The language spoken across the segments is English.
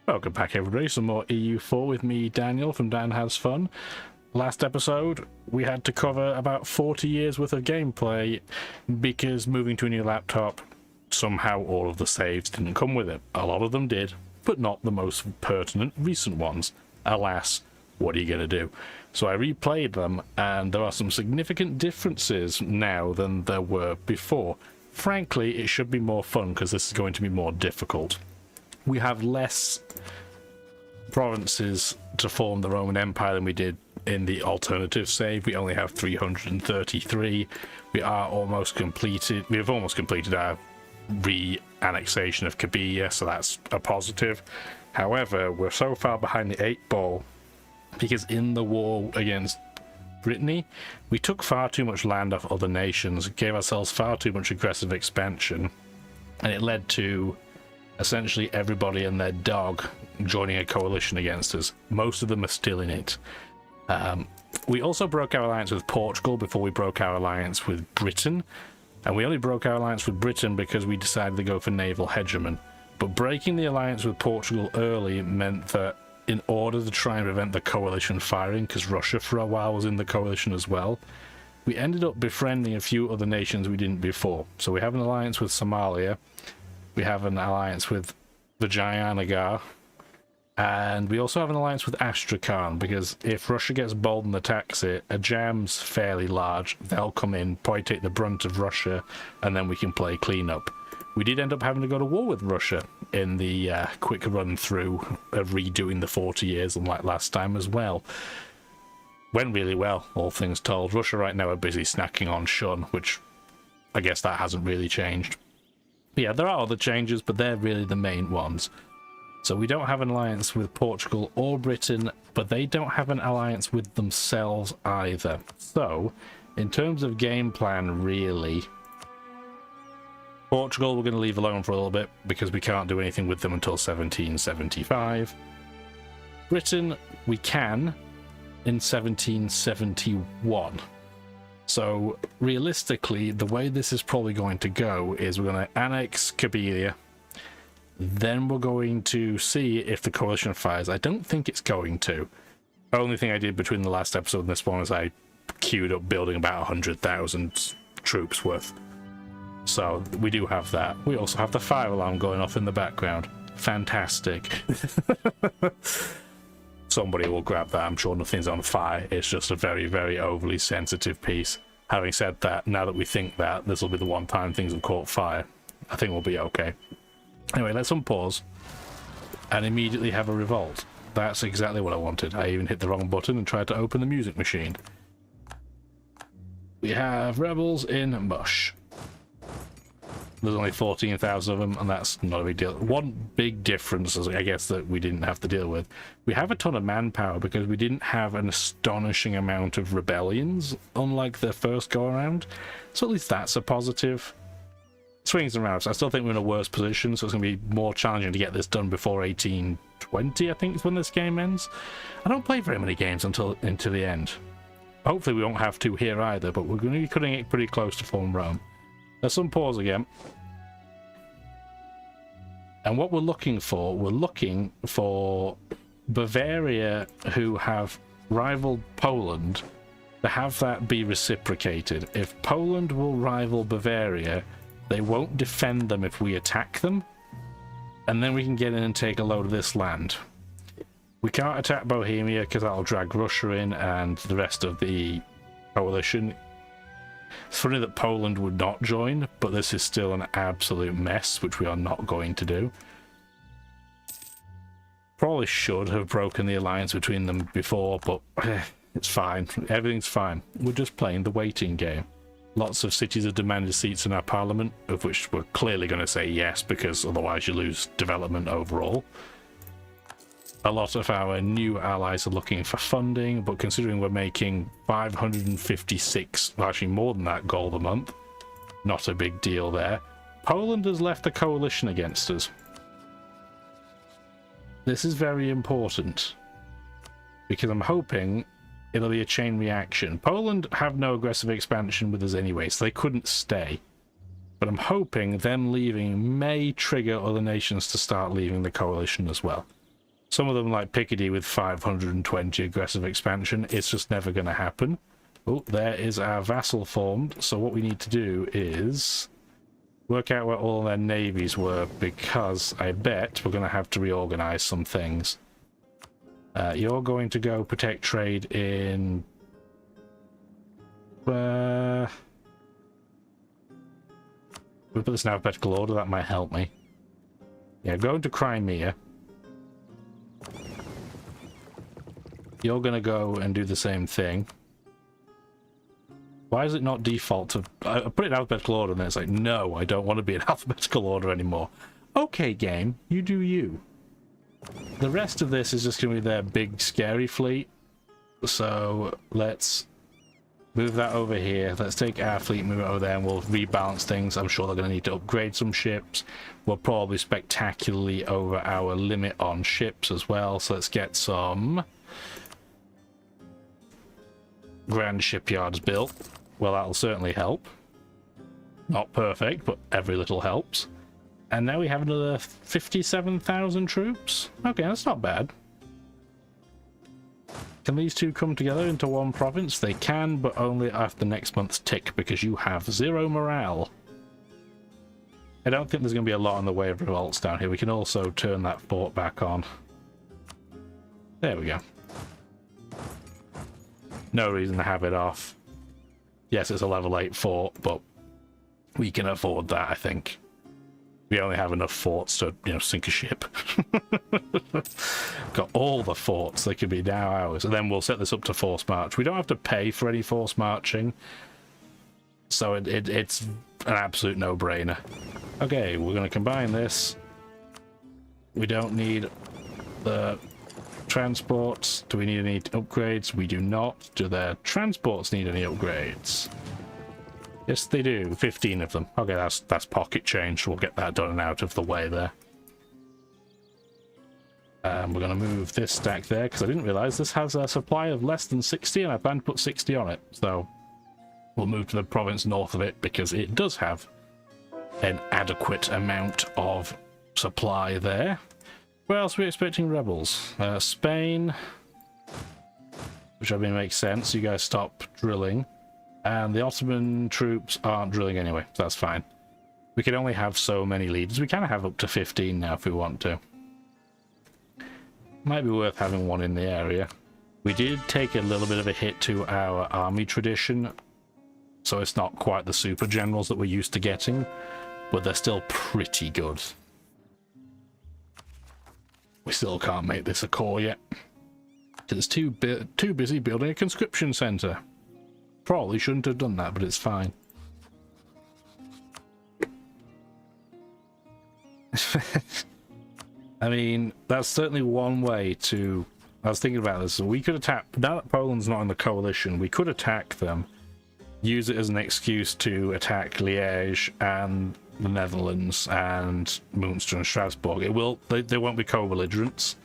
Welcome back, everybody. Some more EU4 with me, Daniel, from Dan Has Fun. Last episode, we had to cover about 40 years worth of gameplay because moving to a new laptop, somehow all of the saves didn't come with it. A lot of them did, but not the most pertinent recent ones. Alas, what are you going to do? So I replayed them, and there are some significant differences now than there were before. Frankly, it should be more fun because this is going to be more difficult. We have less provinces to form the Roman Empire than we did in the alternative save. We only have 333. We have almost completed our re-annexation of Cabilla, so that's a positive. However, we're so far behind the 8-ball because in the war against Brittany, we took far too much land off other nations, gave ourselves far too much aggressive expansion, and it led to essentially everybody and their dog joining a coalition against us. Most of them are still in it. We also broke our alliance with Portugal before we broke our alliance with Britain, and we only broke our alliance with Britain because we decided to go for naval hegemon. But breaking the alliance with Portugal early meant that in order to try and prevent the coalition firing, because Russia for a while was in the coalition as well, we ended up befriending a few other nations we didn't before. So we have an alliance with Somalia, we have an alliance with Vijayanagar, and we also have an alliance with Astrakhan, because if Russia gets bold and attacks it, Ajam's fairly large, they'll come in, probably take the brunt of Russia, and then we can play cleanup. We did end up having to go to war with Russia in the quick run through of redoing the 40 years, unlike last time as well. Went really well, all things told. Russia right now are busy snacking on Shun, which I guess that hasn't really changed. Yeah, there are other changes, but they're really the main ones. So we don't have an alliance with Portugal or Britain, but they don't have an alliance with themselves either. So, in terms of game plan, really, Portugal we're going to leave alone for a little bit because we can't do anything with them until 1775. Britain, we can in 1771. So realistically, the way this is probably going to go is we're going to annex Cabilla, then we're going to see if the coalition fires. I don't think it's going to. The only thing I did between the last episode and this one is I queued up building about 100,000 troops worth. So we do have that. We also have the fire alarm going off in the background. Fantastic. Somebody will grab that. I'm sure nothing's on fire. It's just a very, very overly sensitive piece. Having said that, now that we think that, this will be the one time things have caught fire. I think we'll be okay. Anyway, let's unpause and immediately have a revolt. That's exactly what I wanted. I even hit the wrong button and tried to open the music machine. We have rebels in Mush. There's only 14,000 of them, and that's not a big deal. One big difference, I guess, that we didn't have to deal with. We have a ton of manpower because we didn't have an astonishing amount of rebellions, unlike the first go-around. So at least that's a positive. Swings and roundabouts. I still think we're in a worse position, so it's going to be more challenging to get this done before 1820, I think, is when this game ends. I don't play very many games until the end. Hopefully we won't have to here either, but we're going to be cutting it pretty close to form Rome. Let's unpause again. And what we're looking for Bavaria, who have rivaled Poland, to have that be reciprocated. If Poland will rival Bavaria, they won't defend them if we attack them, and then we can get in and take a load of this land. We can't attack Bohemia because that'll drag Russia in and the rest of the coalition. It's funny that Poland would not join, but this is still an absolute mess, which we are not going to do. Probably should have broken the alliance between them before, but it's fine. Everything's fine. We're just playing the waiting game. Lots of cities have demanded seats in our parliament, of which we're clearly going to say yes, because otherwise you lose development overall. A lot of our new allies are looking for funding, but considering we're making 556, well, actually more than that, gold a month, not a big deal there. Poland has left a coalition against us. This is very important, because I'm hoping it'll be a chain reaction. Poland have no aggressive expansion with us anyway, so they couldn't stay. But I'm hoping them leaving may trigger other nations to start leaving the coalition as well. Some of them, like Picardy with 520 aggressive expansion, it's just never going to happen. Oh, there is our vassal formed. So what we need to do is work out where all their navies were, because I bet we're going to have to reorganize some things. You're going to go protect trade in... we put this in alphabetical order, that might help me. Yeah, go into Crimea. You're going to go and do the same thing. Why is it not default to... I put it in alphabetical order and then it's like, no, I don't want to be in alphabetical order anymore. Okay, game, you do you. The rest of this is just going to be their big, scary fleet. So let's move that over here. Let's take our fleet, move it over there, and we'll rebalance things. I'm sure they're going to need to upgrade some ships. We're probably spectacularly over our limit on ships as well. So let's get some grand shipyards built. Well, that'll certainly help. Not perfect, but every little helps. And now we have another 57,000 troops. Okay, that's not bad. Can these two come together into one province? They can, but only after next month's tick, because you have 0 morale. I don't think there's going to be a lot in the way of revolts down here. We can also turn that fort back on. There we go. No reason to have it off. Yes, it's a level 8 fort, but we can afford that, I think. We only have enough forts to, you know, sink a ship. Got all the forts. They could be now ours. And then we'll set this up to force march. We don't have to pay for any force marching. So it's an absolute no-brainer. Okay, we're going to combine this. We don't need the transports. Do we need any upgrades? We do not. Do their transports need any upgrades? Yes, they do. 15 of them. Okay, that's pocket change. We'll get that done and out of the way there. We're going to move this stack there, because I didn't realize this has a supply of less than 60, and I plan to put 60 on it. So we'll move to the province north of it, because it does have an adequate amount of supply there. Where else are we expecting rebels? Spain, which I mean makes sense. You guys stop drilling. And the Ottoman troops aren't drilling anyway, so that's fine. We can only have so many leaders. We can have up to 15 now if we want to. Might be worth having one in the area. We did take a little bit of a hit to our army tradition, so it's not quite the super generals that we're used to getting, but they're still pretty good. We still can't make this a core yet, because it's too busy building a conscription centre. Probably shouldn't have done that, but it's fine. I mean, that's certainly one way to... I was thinking about this. We could attack... Now that Poland's not in the coalition, we could attack them, use it as an excuse to attack Liège and the Netherlands and Munster and Strasbourg. It will... They won't be co-belligerents,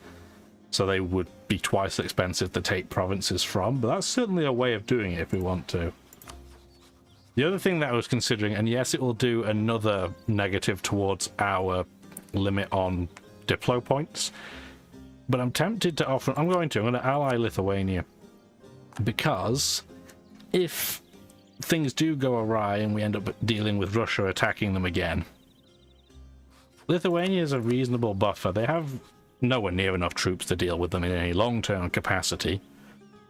so they would be twice expensive to take provinces from, but that's certainly a way of doing it if we want to. The other thing that I was considering, and yes, it will do another negative towards our limit on Diplo points, but I'm tempted to offer... I'm going to ally Lithuania, because if things do go awry and we end up dealing with Russia attacking them again, Lithuania is a reasonable buffer. They have nowhere near enough troops to deal with them in any long-term capacity,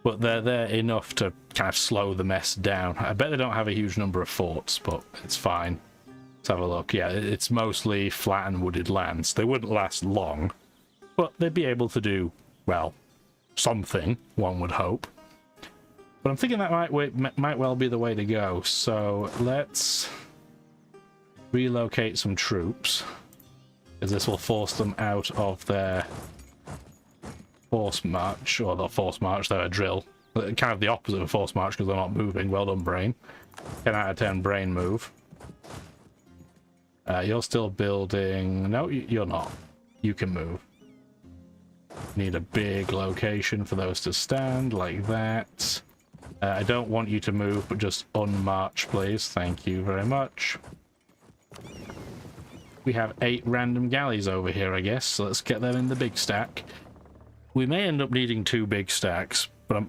but they're there enough to kind of slow the mess down. I bet they don't have a huge number of forts, but it's fine. Let's have a look. Yeah, it's mostly flat and wooded lands. They wouldn't last long, but they'd be able to do, well, something, one would hope. But I'm thinking that might well be the way to go, so let's relocate some troops, because this will force them out of their force march, or they'll force march their drill. Kind of the opposite of force march, because they're not moving. Well done, brain. 10 out of 10 brain move. You're still building... No, you're not. You can move. Need a big location for those to stand, like that. I don't want you to move, but just unmarch, please. Thank you very much. We have 8 random galleys over here, I guess, so let's get them in the big stack. We may end up needing 2 big stacks, but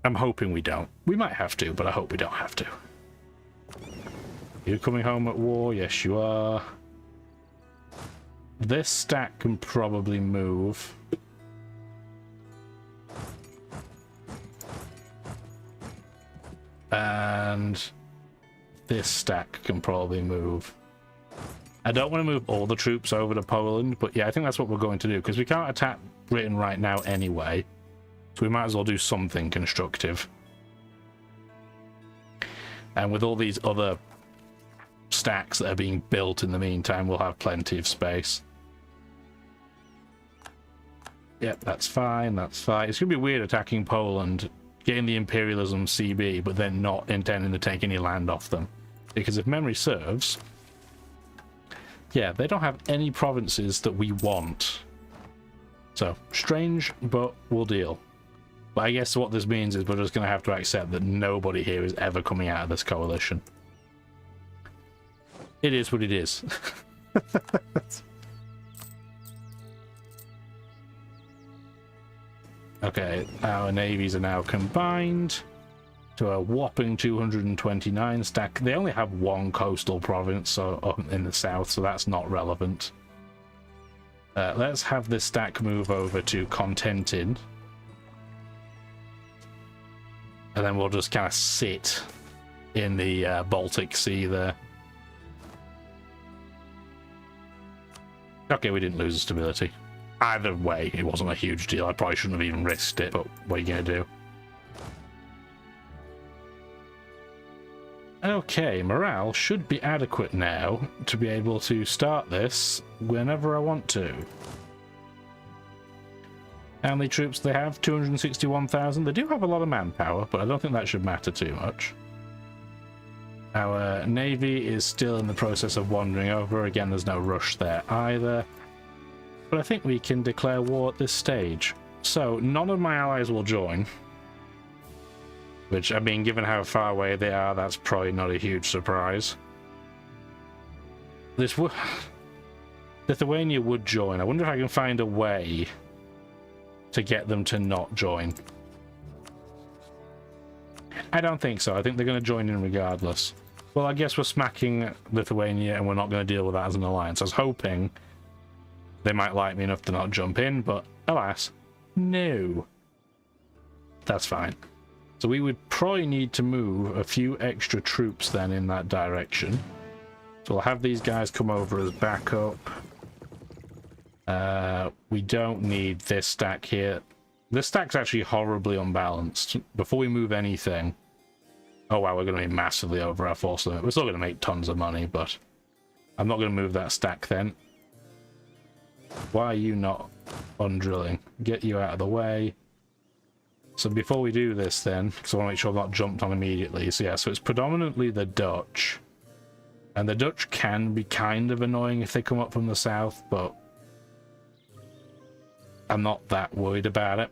I'm hoping we don't. We might have to, but I hope we don't have to. You're coming home at war? Yes, you are. This stack can probably move. And this stack can probably move. I don't want to move all the troops over to Poland, but yeah, I think that's what we're going to do, because we can't attack Britain right now anyway. So we might as well do something constructive. And with all these other stacks that are being built in the meantime, we'll have plenty of space. Yep, that's fine, that's fine. It's going to be weird attacking Poland, getting the imperialism CB, but then not intending to take any land off them. Because if memory serves, yeah, they don't have any provinces that we want. So, strange, but we'll deal. But I guess what this means is we're just going to have to accept that nobody here is ever coming out of this coalition. It is what it is. Okay, our navies are now combined to a whopping 229 stack. They only have 1 coastal province so in the south, so that's not relevant. Let's have this stack move over to Contented. And then we'll just kind of sit in the Baltic Sea there. Okay, we didn't lose the stability. Either way, it wasn't a huge deal. I probably shouldn't have even risked it, but what are you going to do? Okay, morale should be adequate now to be able to start this whenever I want to. How many troops do they have? 261,000. They do have a lot of manpower, but I don't think that should matter too much. Our navy is still in the process of wandering over. Again, there's no rush there either. But I think we can declare war at this stage. So, none of my allies will join. Which, I mean, given how far away they are, that's probably not a huge surprise. Lithuania would join. I wonder if I can find a way to get them to not join. I don't think so. I think they're going to join in regardless. Well, I guess we're smacking Lithuania and we're not going to deal with that as an alliance. I was hoping they might like me enough to not jump in, but alas, no. That's fine. So we would probably need to move a few extra troops then in that direction. So we'll have these guys come over as backup. We don't need this stack here. This stack's actually horribly unbalanced. Before we move anything... Oh wow, we're going to be massively over our force limit. We're still going to make tons of money, but I'm not going to move that stack then. Why are you not undrilling? Get you out of the way. So before we do this then, because I want to make sure I'm not jumped on immediately. So yeah, so it's predominantly the Dutch. And the Dutch can be kind of annoying if they come up from the south, but I'm not that worried about it.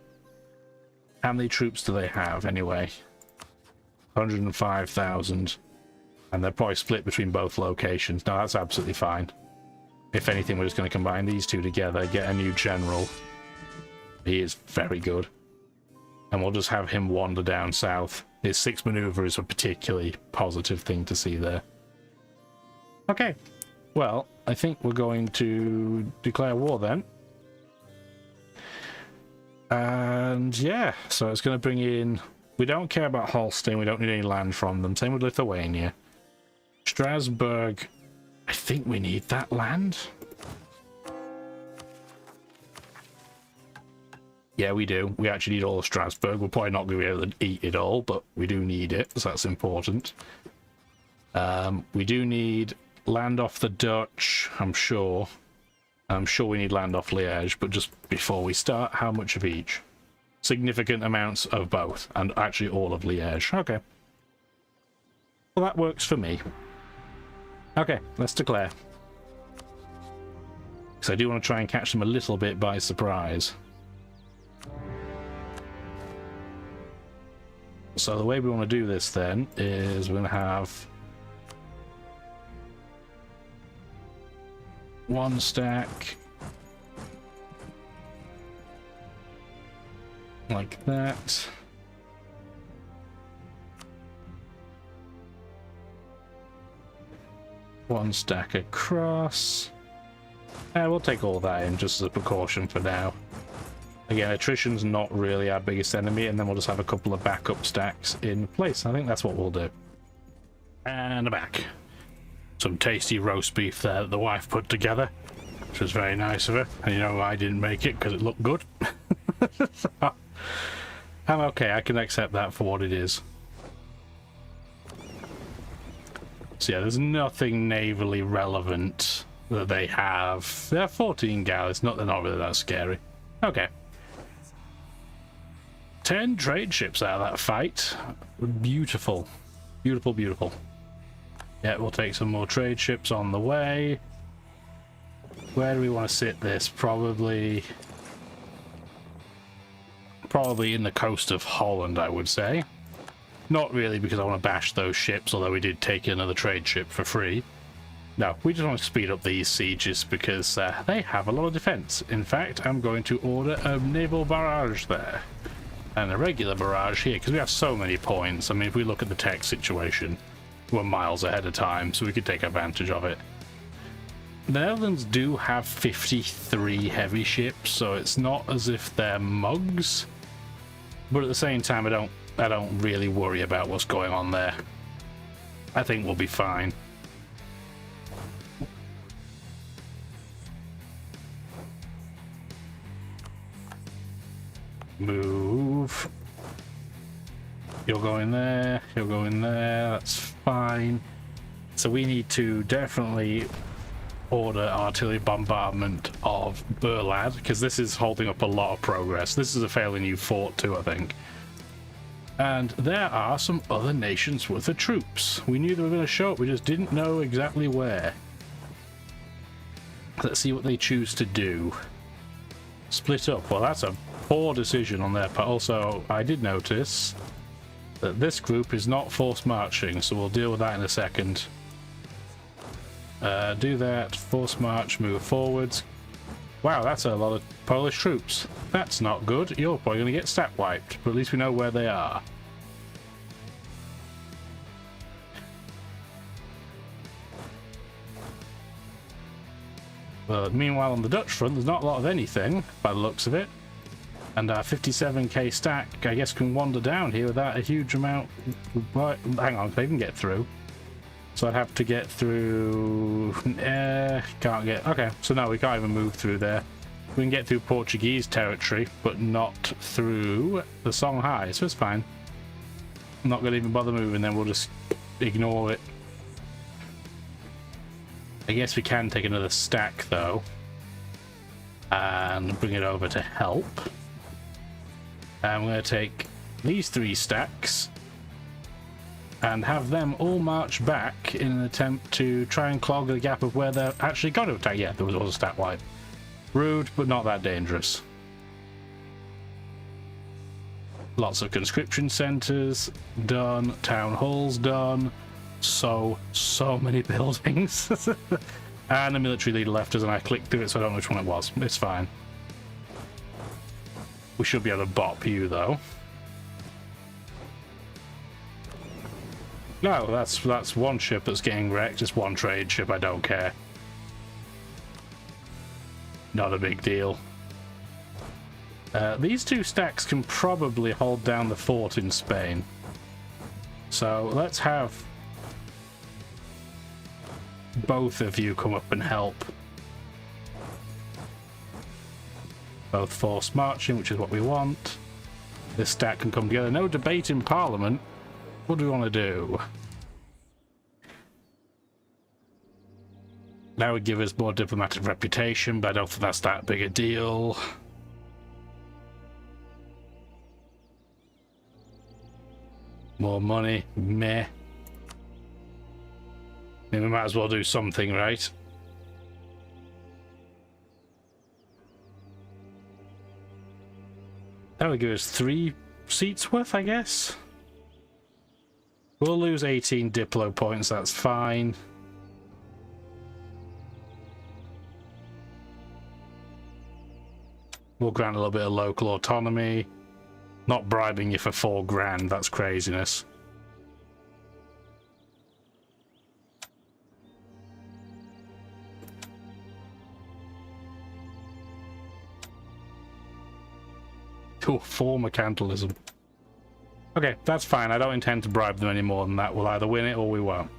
How many troops do they have anyway? 105,000. And they're probably split between both locations. No, that's absolutely fine. If anything, we're just going to combine these two together, get a new general. He is very good. And we'll just have him wander down south. His 6 maneuver is a particularly positive thing to see there. Okay. Well, I think we're going to declare war then. And yeah, so it's going to bring in... We don't care about Holstein, we don't need any land from them. Same with Lithuania. Strasbourg, I think we need that land. Yeah, we do. We actually need all of Strasbourg. We're probably not going to be able to eat it all, but we do need it, so that's important. We do need land off the Dutch, I'm sure. I'm sure we need land off Liège, but just before we start, how much of each? Significant amounts of both, and actually all of Liège. Okay. Well, that works for me. Okay, let's declare. Because I do want to try and catch them a little bit by surprise. So the way we want to do this then is we're going to have 1 stack like that. One stack across. We'll take all that in just as a precaution for now. Again, attrition's not really our biggest enemy, and then we'll just have a couple of backup stacks in place. I think that's what we'll do. And back. Some tasty roast beef there that the wife put together, which was very nice of her. And you know, I didn't make it because it looked good. So, I'm okay, I can accept that for what it is. So yeah, there's nothing navally relevant that they have. They have 14 galleys, they're not really that scary. Okay. 10 trade ships out of that fight. Beautiful. Beautiful, beautiful. Yeah, we'll take some more trade ships on the way. Where do we want to sit this? Probably in the coast of Holland, I would say. Not really because I want to bash those ships, although we did take another trade ship for free. No, we just want to speed up these sieges because they have a lot of defense. In fact, I'm going to order a naval barrage there. And a regular barrage here, because we have so many points. I mean, if we look at the tech situation, we're miles ahead of time, so we could take advantage of it. The Netherlands do have 53 heavy ships, so it's not as if they're mugs. But at the same time, I don't really worry about what's going on there. I think we'll be fine. Move. You'll go in there, you'll go in there, that's fine. So we need to definitely order artillery bombardment of Berlad, because this is holding up a lot of progress. This is a fairly new fort too, I think. And there are some other nations worth of troops. We knew they were going to show up, we just didn't know exactly where. Let's see what they choose to do. Split up. Well, that's a poor decision on their part. Also, I did notice that this group is not forced marching, so we'll deal with that in a second. Do that. Force march, move forwards. Wow, that's a lot of Polish troops. That's not good. You're probably going to get stat wiped, but at least we know where they are. Meanwhile, on the Dutch front, there's not a lot of anything, by the looks of it. And our 57k stack, I guess, can wander down here without a huge amount. Right, hang on, they can get through. So I'd have to get through... can't get... Okay, so no, we can't even move through there. We can get through Portuguese territory, but not through the Songhai, so it's fine. I'm not going to even bother moving, then we'll just ignore it. I guess we can take another stack, though, and bring it over to help. And we're going to take these 3 stacks and have them all march back in an attempt to try and clog the gap of where they're actually going to attack. Yeah, there was a stat wipe. Rude, but not that dangerous. Lots of conscription centers done, town halls done. So many buildings. And the military leader left us and I clicked through it, so I don't know which one it was. It's fine. We should be able to bop you, though. No, that's one ship that's getting wrecked. It's one trade ship, I don't care. Not a big deal. These 2 stacks can probably hold down the fort in Spain. So let's have both of you come up and help. Both forced marching, which is what we want. This stack can come together. No debate in Parliament. What do we want to do? That would give us more diplomatic reputation, but I don't think that's that big a deal. More money, meh. I mean, we might as well do something, right? That would give us 3 seats worth, I guess. We'll lose 18 Diplo points, that's fine. We'll grant a little bit of local autonomy. Not bribing you for 4 grand, that's craziness. Oh, 4 mercantilism. Okay, that's fine. I don't intend to bribe them any more than that. We'll either win it or we won't.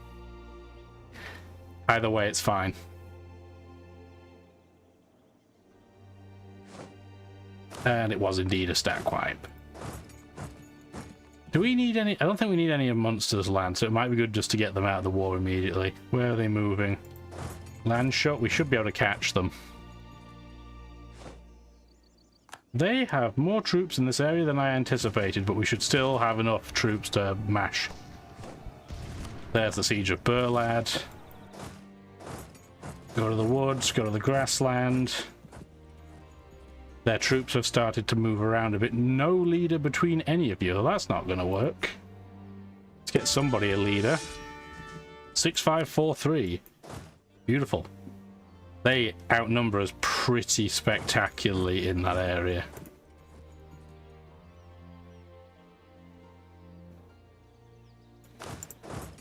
Either way, it's fine. And it was indeed a stack wipe. Do we need any? I don't think we need any of Munster's land, so it might be good just to get them out of the war immediately. Where are they moving? Land shot? We should be able to catch them. They have more troops in this area than I anticipated, but we should still have enough troops to mash. There's the siege of Burlad. Go to the woods, go to the grassland. Their troops have started to move around a bit. No leader between any of you. Well, that's not going to work. Let's get somebody a leader. 6543. Beautiful. They outnumber us pretty spectacularly in that area.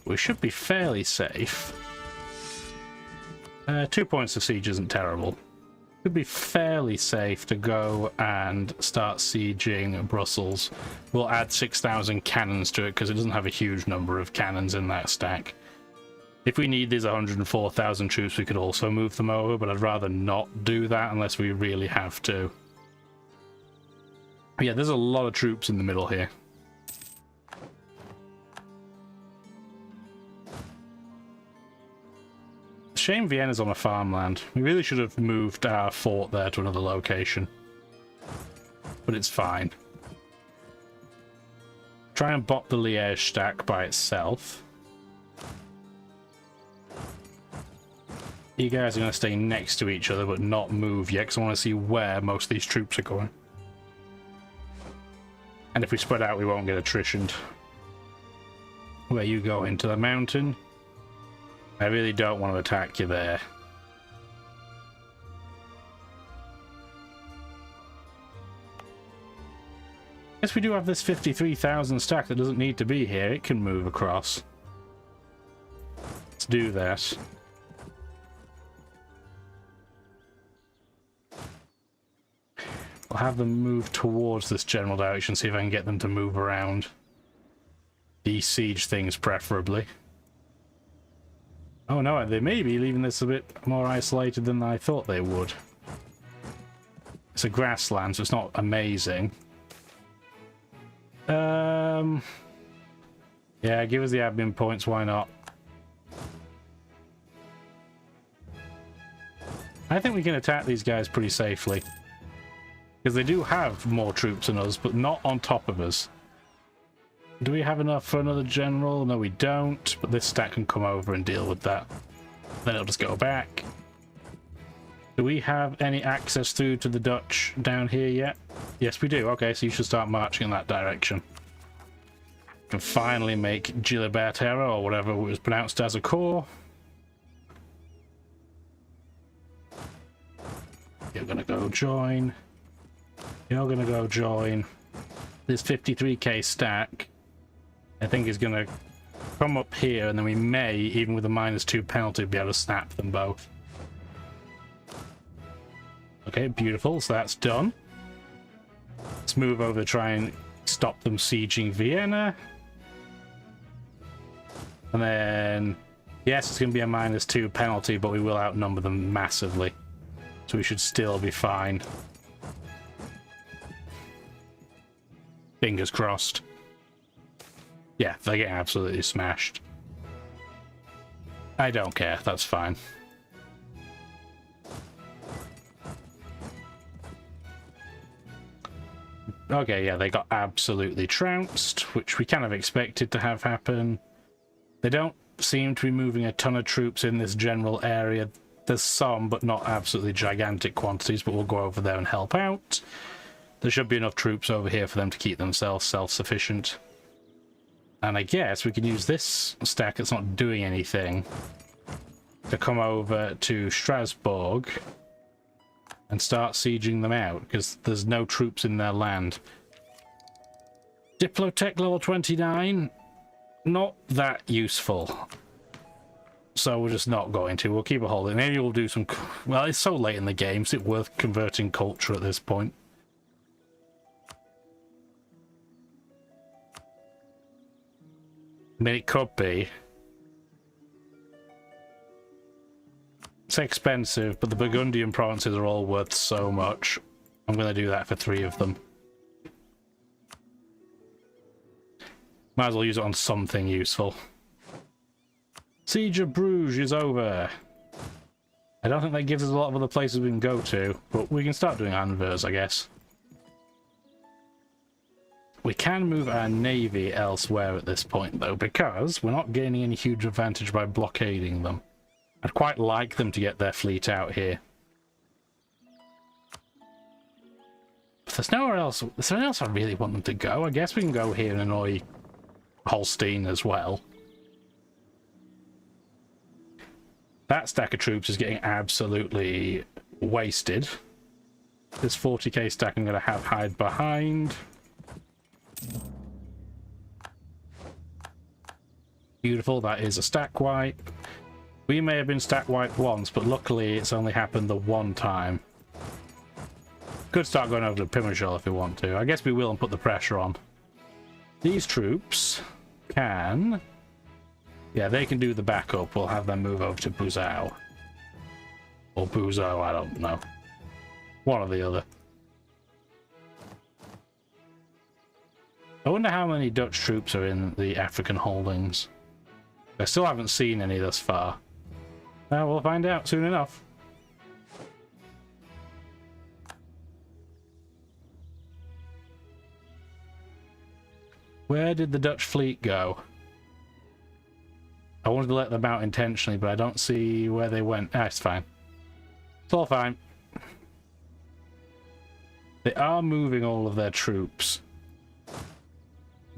We should be fairly safe. 2 points of siege isn't terrible. Should be fairly safe to go and start sieging Brussels. We'll add 6,000 cannons to it because it doesn't have a huge number of cannons in that stack. If we need these 104,000 troops, we could also move them over, but I'd rather not do that unless we really have to. Yeah, there's a lot of troops in the middle here. Shame Vienna's on a farmland. We really should have moved our fort there to another location. But it's fine. Try and bop the Liège stack by itself. You guys are going to stay next to each other but not move yet, because I want to see where most of these troops are going. And if we spread out, we won't get attritioned. Where you go into the mountain. I really don't want to attack you there. Yes, we do have this 53,000 stack that doesn't need to be here. It can move across. Let's do that. I'll have them move towards this general direction, see if I can get them to move around. These siege things, preferably. Oh no, they may be leaving this a bit more isolated than I thought they would. It's a grassland, so it's not amazing. Yeah, give us the admin points, why not? I think we can attack these guys pretty safely. Because they do have more troops than us, but not on top of us. Do we have enough for another general? No, we don't, but this stack can come over and deal with that. Then it'll just go back. Do we have any access through to the Dutch down here yet? Yes, we do. Okay, so you should start marching in that direction. Can finally make Gilibertera, or whatever it was pronounced as, a core. You're gonna go join. You're gonna go join. This 53k stack, I think, is gonna come up here, and then we may, even with a -2 penalty, be able to snap them both. Okay, beautiful. So that's done. Let's move over to try and stop them sieging Vienna. And then, yes, it's going to be a -2 penalty, but we will outnumber them massively. So we should still be fine. Fingers crossed. Yeah, they get absolutely smashed. I don't care, that's fine. Okay, yeah, they got absolutely trounced, which we kind of expected to have happen. They don't seem to be moving a ton of troops in this general area. There's some, but not absolutely gigantic quantities, but we'll go over there and help out. There should be enough troops over here for them to keep themselves self-sufficient. And I guess we can use this stack that's not doing anything to come over to Strasbourg and start sieging them out, because there's no troops in their land. Diplotech level 29, not that useful. So we're just not going to. We'll keep a holding. Maybe we'll do some... Well, it's so late in the game. Is it worth converting culture at this point? I mean, it could be. It's expensive, but the Burgundian provinces are all worth so much. I'm going to do that for 3 of them. Might as well use it on something useful. Siege of Bruges is over. I don't think that gives us a lot of other places we can go to, but we can start doing Anvers, I guess. We can move our navy elsewhere at this point, though, because we're not gaining any huge advantage by blockading them. I'd quite like them to get their fleet out here. But there's nowhere else. Is there anywhere else I really want them to go? I guess we can go here and annoy Holstein as well. That stack of troops is getting absolutely wasted. This 40k stack I'm going to have hide behind. Beautiful, that is a stack wipe. We may have been stack wiped once, but luckily it's only happened the one time. Could start going over to Pimmershell if we want to. I guess we will and put the pressure on. These troops can... Yeah, they can do the backup. We'll have them move over to Buzau. Or Buzau, I don't know. One or the other. I wonder how many Dutch troops are in the African holdings. I still haven't seen any thus far. Well, we'll find out soon enough. Where did the Dutch fleet go? I wanted to let them out intentionally, but I don't see where they went. Ah, it's fine. It's all fine. They are moving all of their troops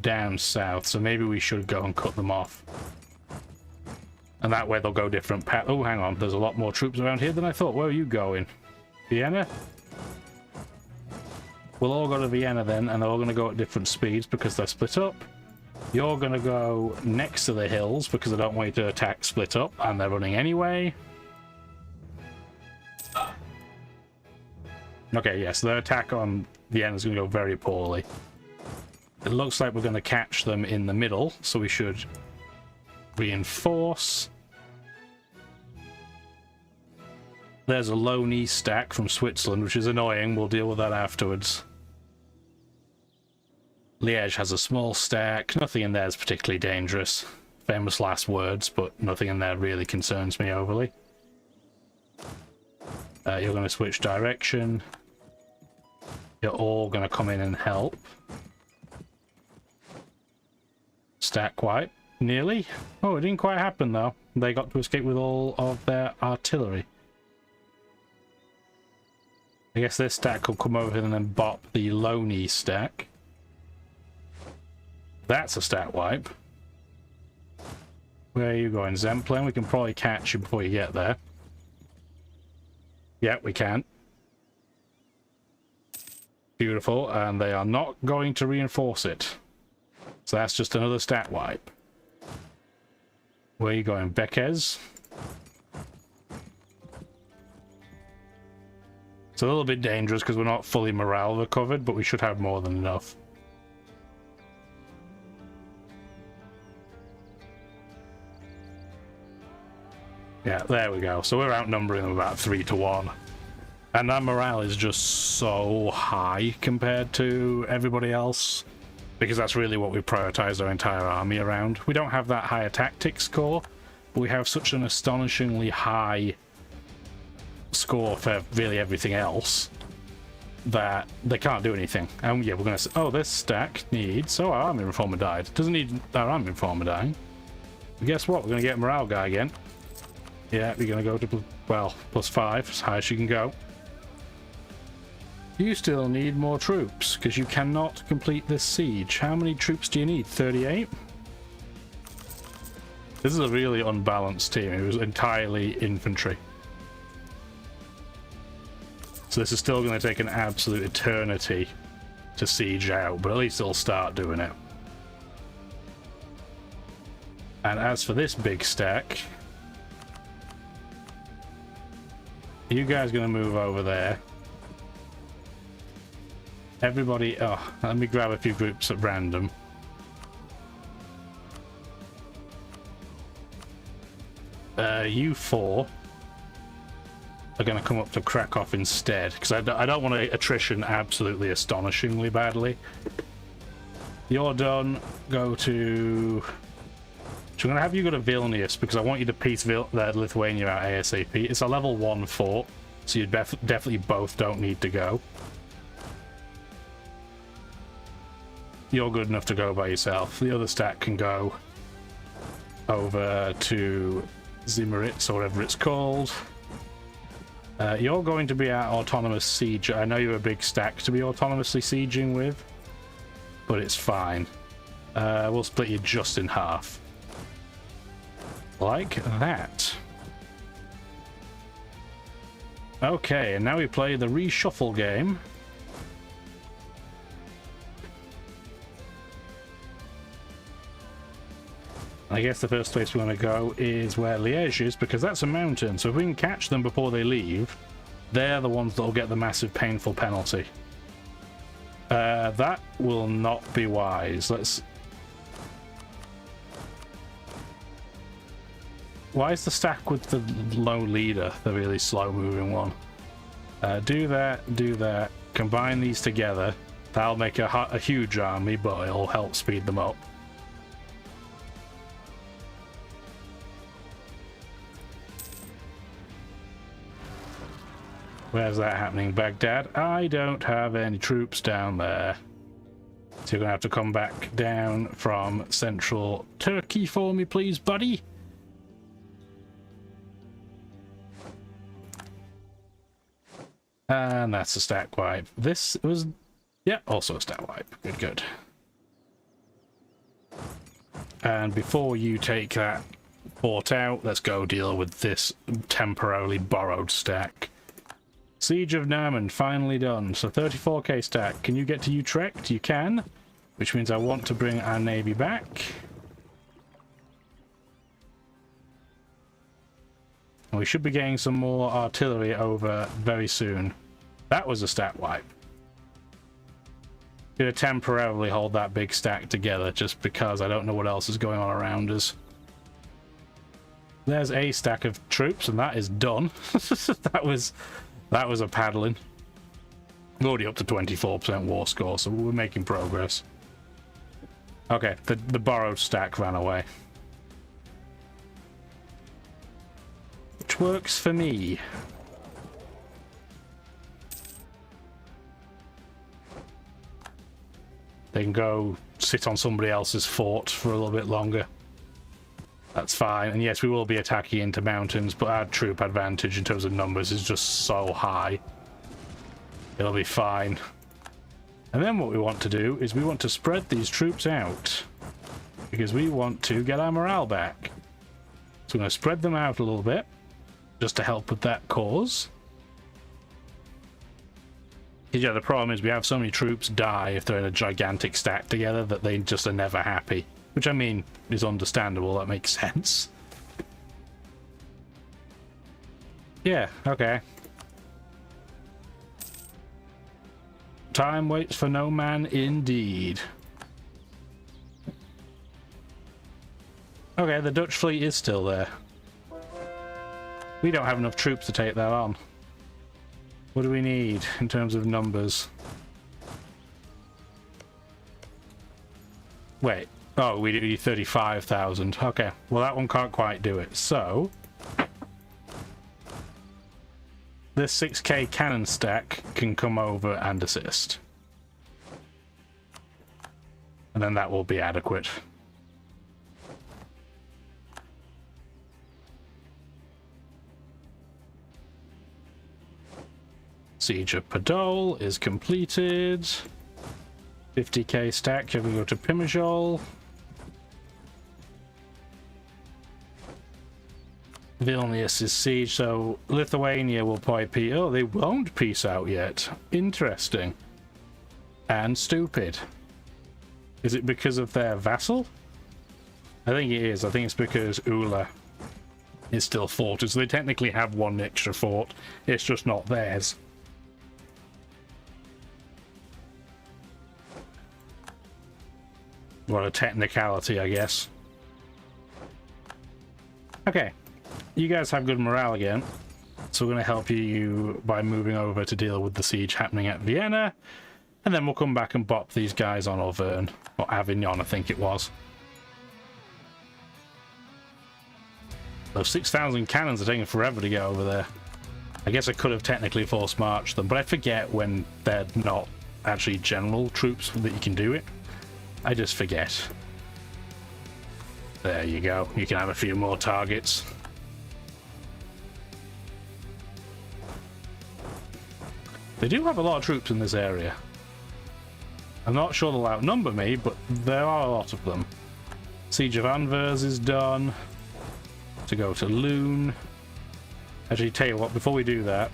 down south, so maybe we should go and cut them off. And that way they'll go different paths. Oh, hang on. There's a lot more troops around here than I thought. Where are you going? Vienna? We'll all go to Vienna then, and they're all going to go at different speeds because they're split up. You're going to go next to the hills because I don't want you to attack split up, and they're running anyway. Okay, yes, their attack on Vienna is going to go very poorly. It looks like we're going to catch them in the middle, so we should reinforce. There's a Baloney stack from Switzerland, which is annoying. We'll deal with that afterwards. Liège has a small stack. Nothing in there is particularly dangerous. Famous last words, but nothing in there really concerns me overly. You're going to switch direction. You're all going to come in and help. Stack wipe. Nearly. Oh, it didn't quite happen though. They got to escape with all of their artillery. I guess this stack will come over and then bop the Baloney stack. That's a stat wipe. Where are you going, Zemplin? We can probably catch you before you get there. Yeah, we can. Beautiful, and they are not going to reinforce it. So that's just another stat wipe. Where are you going, Bekes? It's a little bit dangerous because we're not fully morale recovered, but we should have more than enough. Yeah, there we go. So we're outnumbering them about 3-1. And our morale is just so high compared to everybody else. Because that's really what we prioritize our entire army around. We don't have that high a tactics score, but we have such an astonishingly high score for really everything else that they can't do anything. And yeah, we're going to say, oh, this stack needs... Oh, our army reformer died. Doesn't need our army reformer dying. But guess what? We're going to get a morale guy again. Yeah, we're going to go to, well, +5, as high as you can go. You still need more troops, because you cannot complete this siege. How many troops do you need? 38? This is a really unbalanced team. It was entirely infantry. So this is still going to take an absolute eternity to siege out, but at least it'll start doing it. And as for this big stack, you guys gonna move over there. Everybody, oh, let me grab a few groups at random. You four are going to come up to Krakow instead, because I don't want attrition absolutely astonishingly badly. You're done. Go to... So I'm going to have you go to Vilnius, because I want you to piece Lithuania out ASAP. It's a level 1 fort, so you definitely both don't need to go. You're good enough to go by yourself. The other stack can go over to Zimaritz, or whatever it's called. You're going to be our autonomous siege. I know you're a big stack to be autonomously sieging with, but it's fine. We'll split you just in half. Like that. Okay, and now we play the reshuffle game. I guess the first place we want to go is where Liège is, because that's a mountain, so if we can catch them before they leave, they're the ones that will get the massive painful penalty. That will not be wise. Let's... Why is the stack with the low leader the really slow moving one? Do that, combine these together. That'll make a huge army, but it'll help speed them up. Where's that happening? Baghdad? I don't have any troops down there. So you're gonna have to come back down from central Turkey for me, please, buddy. And that's a stack wipe. This was, yeah, also a stack wipe. Good, good. And before you take that fort out, let's go deal with this temporarily borrowed stack. Siege of Nerman, finally done. So 34k stack. Can you get to Utrecht? You can, which means I want to bring our navy back. And we should be getting some more artillery over very soon. That was a stat wipe. Gonna temporarily hold that big stack together just because I don't know what else is going on around us. There's a stack of troops, and that is done. That was a paddling. We're already up to 24% war score, so we're making progress. Okay, the borrowed stack ran away. Which works for me. They can go sit on somebody else's fort for a little bit longer. That's fine. And yes, we will be attacking into mountains, but our troop advantage in terms of numbers is just so high. It'll be fine. And then what we want to do is we want to spread these troops out, because we want to get our morale back. So we're going to spread them out a little bit, just to help with that cause. Yeah, the problem is we have so many troops die if they're in a gigantic stack together that they just are never happy. Which, I mean, is understandable, that makes sense. Yeah, okay. Time waits for no man indeed. Okay, the Dutch fleet is still there. We don't have enough troops to take that on. What do we need in terms of numbers? Wait. Oh, we do 35,000. Okay, well that one can't quite do it. So this 6k cannon stack can come over and assist. And then that will be adequate. Siege of Podol is completed. 50k stack, here we go to Pimajol. Vilnius is siege, so Lithuania will probably peace. Oh, they won't peace out yet. Interesting. and stupid. Is it because of their vassal? I think it is. I think it's because Ula is still forted, so they technically have one extra fort. It's just not theirs. What a technicality, I guess. Okay, you guys have good morale again, so we're going to help you by moving over to deal with the siege happening at Vienna, and then we'll come back and bop these guys on Auvergne, or Avignon, I think it was. Those 6,000 cannons are taking forever to get over there. I guess I could have technically force marched them, but I forget when they're not actually general troops that you can do it. I just forget. There you go. You can have a few more targets. They do have a lot of troops in this area. I'm not sure they'll outnumber me, but there are a lot of them. Siege of Anvers is done. To go to Loon. Actually, tell you what, before we do that,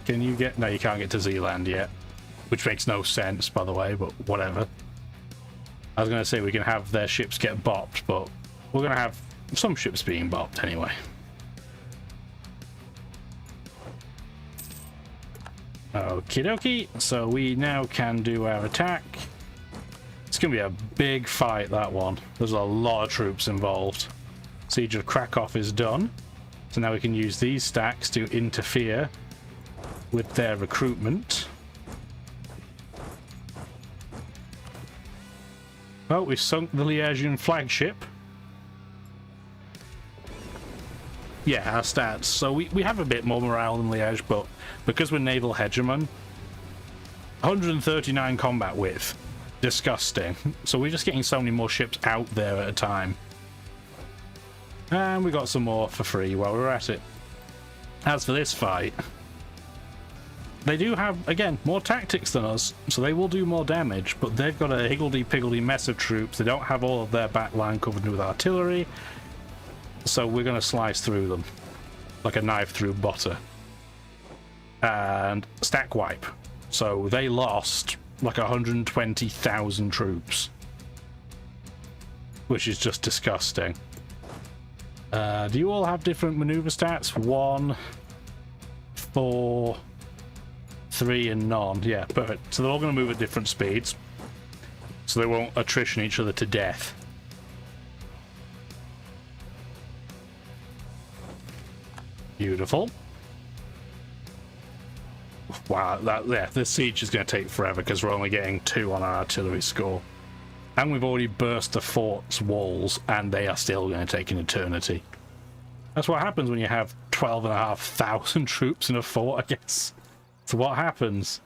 can you get... No, you can't get to Zealand yet. Which makes no sense, by the way, but whatever. I was going to say we can have their ships get bopped, but we're going to have some ships being bopped anyway. Okie dokie, so we now can do our attack. It's going to be a big fight, that one. There's a lot of troops involved. Siege of Krakow is done. So now we can use these stacks to interfere with their recruitment. Well, we sunk the Liègian flagship. Yeah, our stats. So we have a bit more morale than Liège, but because we're naval hegemon, 139 combat width. Disgusting. So we're just getting so many more ships out there at a time. And we got some more for free while we're at it. As for this fight, they do have, again, more tactics than us, so they will do more damage, but they've got a higgledy-piggledy mess of troops. They don't have all of their back line covered with artillery, so we're going to slice through them like a knife through butter. And stack wipe. So they lost like 120,000 troops, which is just disgusting. Do you all have different maneuver stats? 1, 4... 3 and none. Yeah, perfect. So they're all going to move at different speeds, so they won't attrition each other to death. Beautiful. Wow, this siege is going to take forever because we're only getting 2 on our artillery score, and we've already burst the fort's walls, and they are still going to take an eternity. That's what happens when you have 12,500 troops in a fort, I guess. So what happens?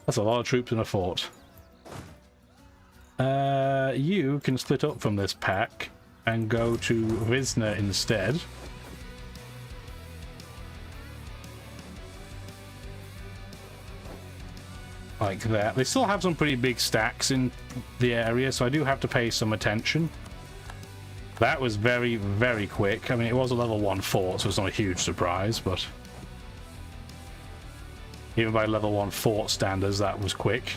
That's a lot of troops in a fort. You can split up from this pack and go to Wisna instead. Like that. They still have some pretty big stacks in the area, so I do have to pay some attention. That was very, very quick. I mean, it was a level 1 fort, so it's not a huge surprise, but... even by level 1 fort standards, that was quick.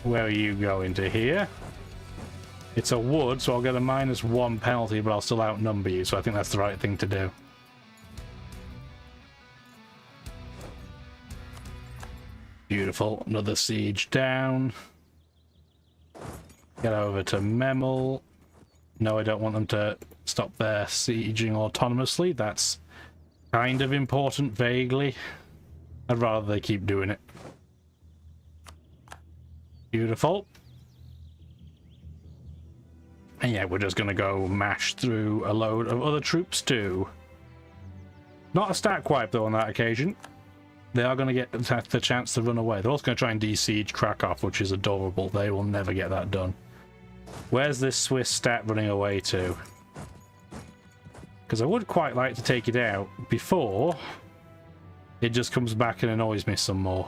Where are you going to here? It's a wood, so I'll get a -1 penalty, but I'll still outnumber you, so I think that's the right thing to do. Beautiful. Another siege down. Get over to Memel. No, I don't want them to stop their sieging autonomously. That's kind of important, vaguely. I'd rather they keep doing it. Beautiful. And yeah, we're just going to go mash through a load of other troops too. Not a stack wipe though on that occasion. They are going to get the chance to run away. They're also going to try and de-siege Krakow, which is adorable. They will never get that done. Where's this Swiss stat running away to? Because I would quite like to take it out before it just comes back and annoys me some more.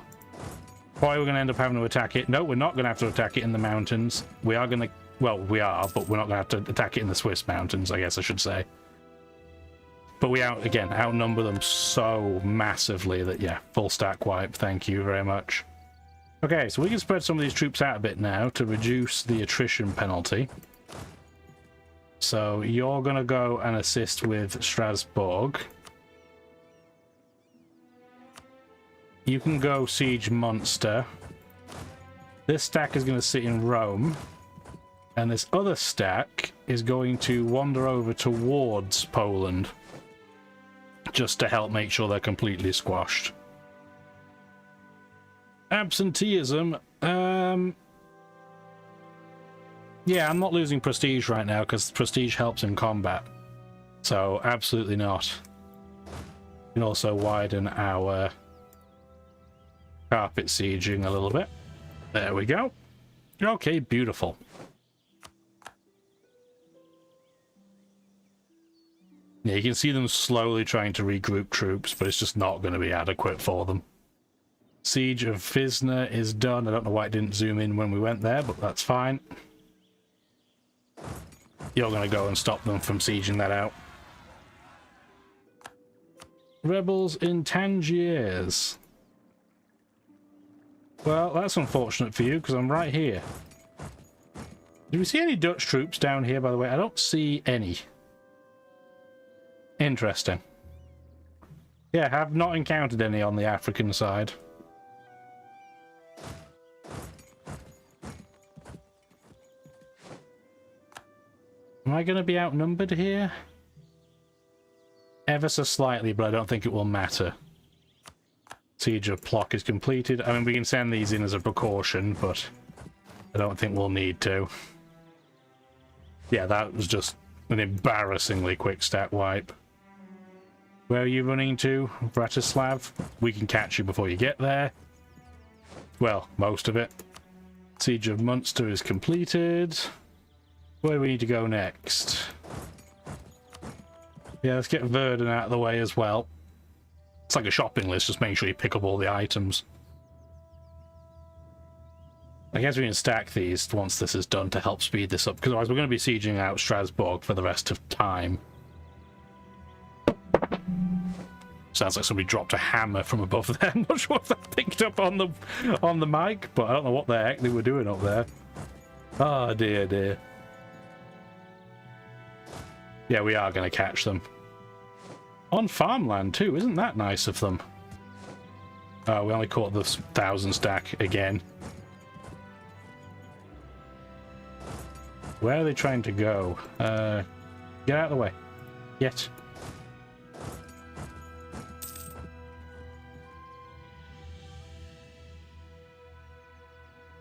Probably we're going to end up having to attack it. No, we're not going to have to attack it in the mountains. We are going to... well, we are, but we're not going to have to attack it in the Swiss mountains, I guess I should say. But we outnumber them so massively that, yeah, full stack wipe. Thank you very much. Okay, so we can spread some of these troops out a bit now to reduce the attrition penalty. So you're going to go and assist with Strasbourg. You can go siege Munster. This stack is going to sit in Rome. And this other stack is going to wander over towards Poland. Just to help make sure they're completely squashed. Absenteeism. Yeah, I'm not losing prestige right now because prestige helps in combat. So, absolutely not. We can also widen our carpet sieging a little bit. There we go. Okay, beautiful. Yeah, you can see them slowly trying to regroup troops, but it's just not going to be adequate for them. Siege of Visna is done. I don't know why it didn't zoom in when we went there, but that's fine. You're going to go and stop them from sieging that out. Rebels in Tangiers. Well, that's unfortunate for you, because I'm right here. Do we see any Dutch troops down here, by the way? I don't see any. Interesting. Yeah, have not encountered any on the African side. Am I going to be outnumbered here? Ever so slightly, but I don't think it will matter. Siege of Plock is completed. I mean, we can send these in as a precaution, but I don't think we'll need to. Yeah, that was just an embarrassingly quick stat wipe. Where are you running to, Bratislav? We can catch you before you get there. Well, most of it. Siege of Munster is completed. Where do we need to go next? Yeah, let's get Verdun out of the way as well. It's like a shopping list, just make sure you pick up all the items. I guess we can stack these once this is done to help speed this up, because otherwise we're going to be sieging out Strasbourg for the rest of time. Sounds like somebody dropped a hammer from above there. I'm not sure if that picked up on the mic, but I don't know what the heck they were doing up there. Oh dear, dear. Yeah, we are going to catch them. On farmland too, isn't that nice of them? Oh, we only caught the 1,000 stack again. Where are they trying to go? Get out of the way. Get.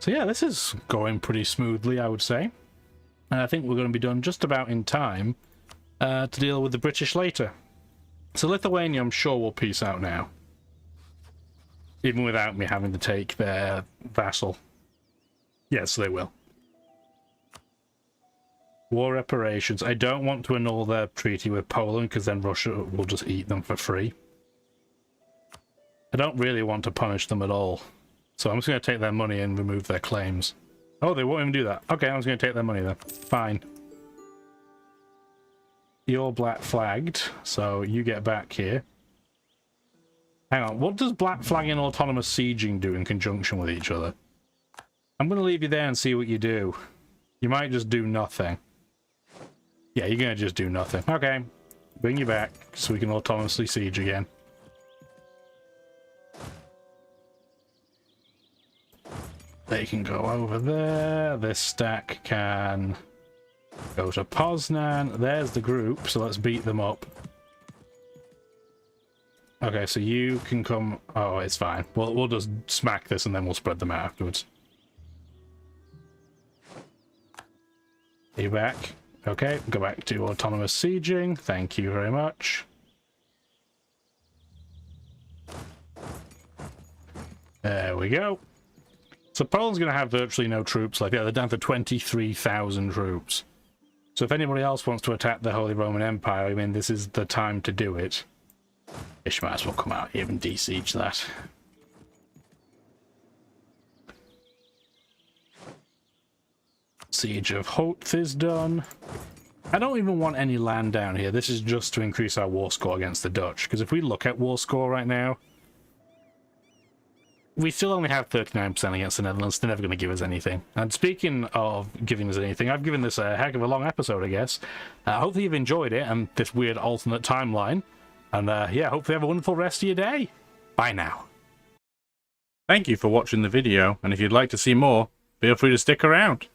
So yeah, this is going pretty smoothly, I would say. And I think we're going to be done just about in time to deal with the British later. So Lithuania, I'm sure, will peace out now. Even without me having to take their vassal. Yes, they will. War reparations. I don't want to annul their treaty with Poland, because then Russia will just eat them for free. I don't really want to punish them at all. So I'm just going to take their money and remove their claims. Oh, they won't even do that. Okay, I'm just going to take their money then. Fine. You're black flagged, so you get back here. Hang on, what does black flagging and autonomous sieging do in conjunction with each other? I'm going to leave you there and see what you do. You might just do nothing. Yeah, you're going to just do nothing. Okay, bring you back so we can autonomously siege again. They can go over there. This stack can go to Poznan. There's the group, so let's beat them up. Okay, so you can come... Oh, it's fine. We'll just smack this and then we'll spread them out afterwards. Are you back? Okay, go back to autonomous sieging. Thank you very much. There we go. So Poland's going to have virtually no troops. Like, yeah, they're down to 23,000 troops. So if anybody else wants to attack the Holy Roman Empire, I mean, this is the time to do it. Ish might as well come out here and de-siege that. Siege of Hoth is done. I don't even want any land down here. This is just to increase our war score against the Dutch. Because if we look at war score right now, we still only have 39% against the Netherlands. They're never going to give us anything. And speaking of giving us anything, I've given this a heck of a long episode, I guess. Hopefully you've enjoyed it and this weird alternate timeline. And yeah, hopefully have a wonderful rest of your day. Bye now. Thank you for watching the video, and if you'd like to see more, feel free to stick around.